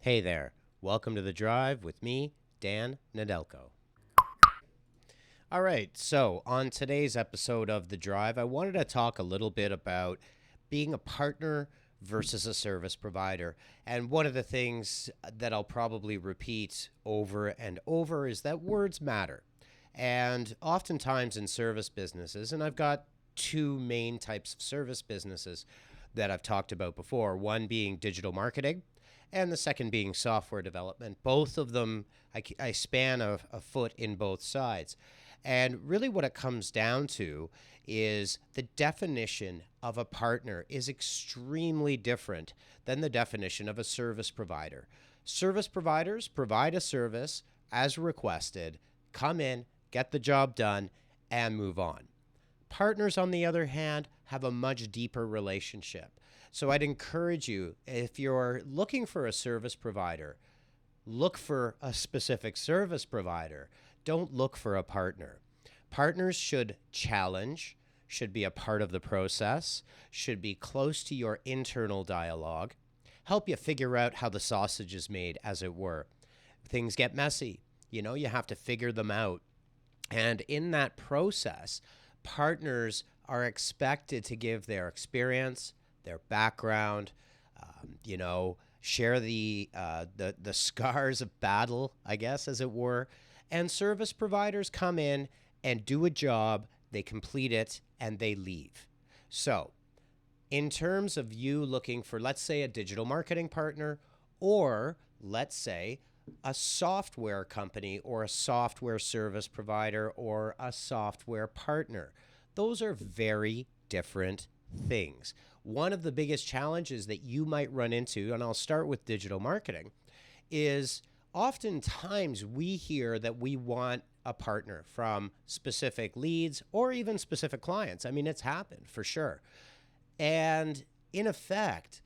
Hey there. Welcome to The Drive with me, Dan Nedelko. All right, so on today's episode of The Drive, I wanted to talk a little bit about being a partner versus a service provider. And one of the things that I'll probably repeat over and over is that words matter. And oftentimes in service businesses, and I've got two main types of service businesses that I've talked about before, one being digital marketing and the second being software development. Both of them, I span a foot in both sides. And really, what it comes down to is the definition of a partner is extremely different than the definition of a service provider. Service providers provide a service as requested, come in, get the job done, and move on. Partners, on the other hand, have a much deeper relationship. So I'd encourage you, if you're looking for a service provider, look for a specific service provider. Don't look for a partner. Partners should challenge, should be a part of the process, should be close to your internal dialogue, help you figure out how the sausage is made, as it were. Things get messy. You have to figure them out. And in that process, partners are expected to give their experience, their background, share the scars of battle, I guess, as it were. And service providers come in and do a job, they complete it, and they leave. So, in terms of you looking for, let's say, a digital marketing partner, or let's say a software company or a software service provider or a software partner, those are very different things. One of the biggest challenges that you might run into, and I'll start with digital marketing, is oftentimes we hear that we want a partner from specific leads or even specific clients. I mean, it's happened for sure. And in effect,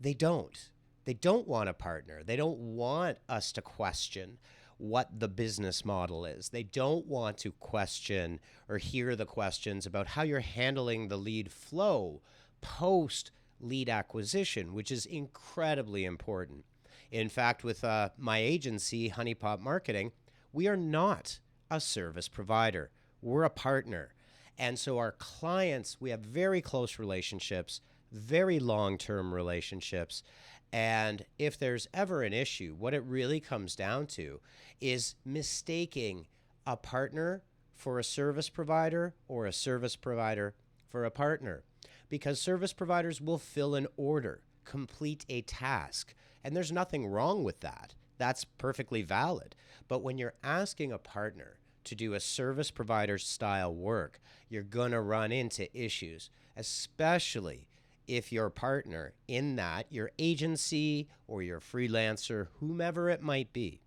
they don't. They don't want a partner. They don't want us to question what the business model is. They don't want to question or hear the questions about how you're handling the lead flow post lead acquisition, which is incredibly important. In fact, with my agency, Honeypot Marketing, we are not a service provider. We're a partner. And so our clients, we have very close relationships, very long-term relationships. And if there's ever an issue, what it really comes down to is mistaking a partner for a service provider or a service provider for a partner. Because service providers will fill an order, complete a task, and there's nothing wrong with that. That's perfectly valid. But when you're asking a partner to do a service provider style work, you're going to run into issues, especially if your partner in that, your agency or your freelancer, whomever it might be.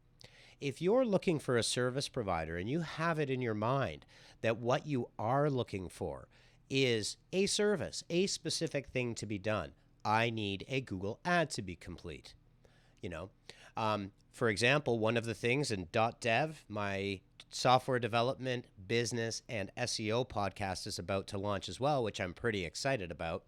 If you're looking for a service provider and you have it in your mind that what you are looking for is a service, a specific thing to be done, I need a Google ad to be complete. For example, one of the things in .dev, my software development, business, and SEO podcast is about to launch as well, which I'm pretty excited about.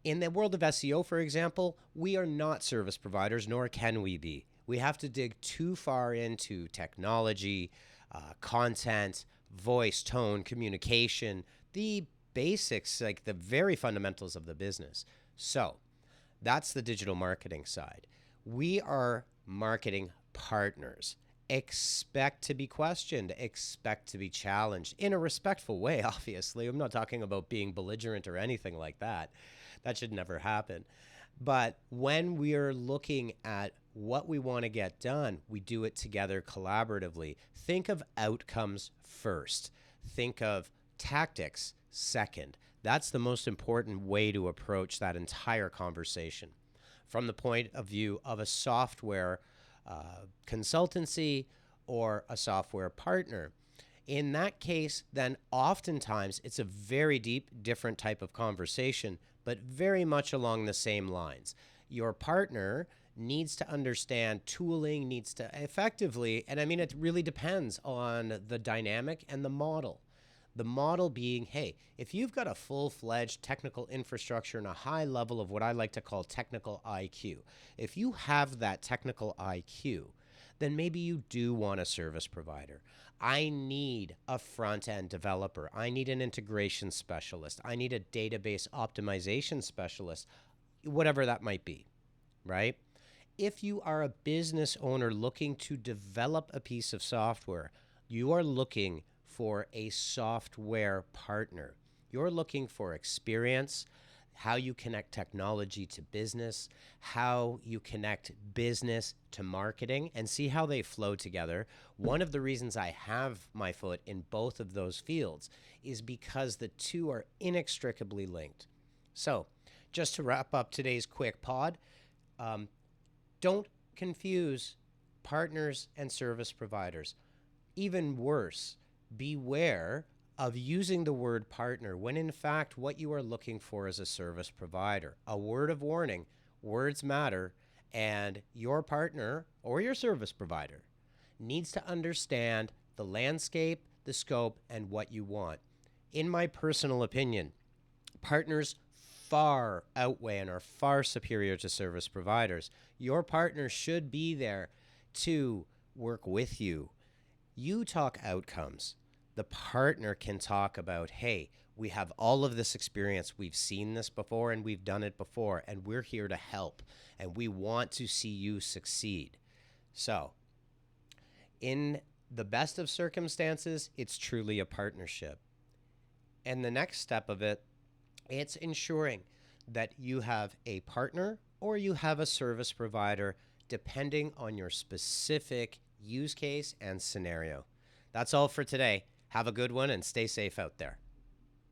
In the world of SEO, for example, we are not service providers, nor can we be. We have to dig too far into technology, content, voice, tone, communication, the basics, like the very fundamentals of the business. So that's the digital marketing side. We are marketing partners. Expect to be questioned, expect to be challenged in a respectful way, obviously. I'm not talking about being belligerent or anything like that. That should never happen. But when we are looking at what we want to get done, we do it together collaboratively. Think of outcomes first. Think of tactics second. That's the most important way to approach that entire conversation. From the point of view of a software consultancy or a software partner. In that case, then oftentimes it's a very deep, different type of conversation, but very much along the same lines. Your partner needs to understand tooling, needs to effectively, and I mean, it really depends on the dynamic and the model. The model being, hey, if you've got a full-fledged technical infrastructure and a high level of what I like to call technical IQ, if you have that technical IQ, then maybe you do want a service provider. I need a front-end developer. I need an integration specialist. I need a database optimization specialist, whatever that might be, right? If you are a business owner looking to develop a piece of software, you are looking for a software partner. You're looking for experience, how you connect technology to business, how you connect business to marketing, and see how they flow together. One of the reasons I have my foot in both of those fields is because the two are inextricably linked. So, just to wrap up today's quick pod, don't confuse partners and service providers. Even worse, beware of using the word partner when in fact what you are looking for is a service provider. A word of warning, words matter, and your partner or your service provider needs to understand the landscape, the scope, and what you want. In my personal opinion, partners far outweigh and are far superior to service providers. Your partner should be there to work with you. You talk outcomes. The partner can talk about, hey, we have all of this experience. We've seen this before and we've done it before, and we're here to help, and we want to see you succeed. So, in the best of circumstances, it's truly a partnership. And the next step of it, it's ensuring that you have a partner or you have a service provider depending on your specific use case and scenario. That's all for today. Have a good one and stay safe out there.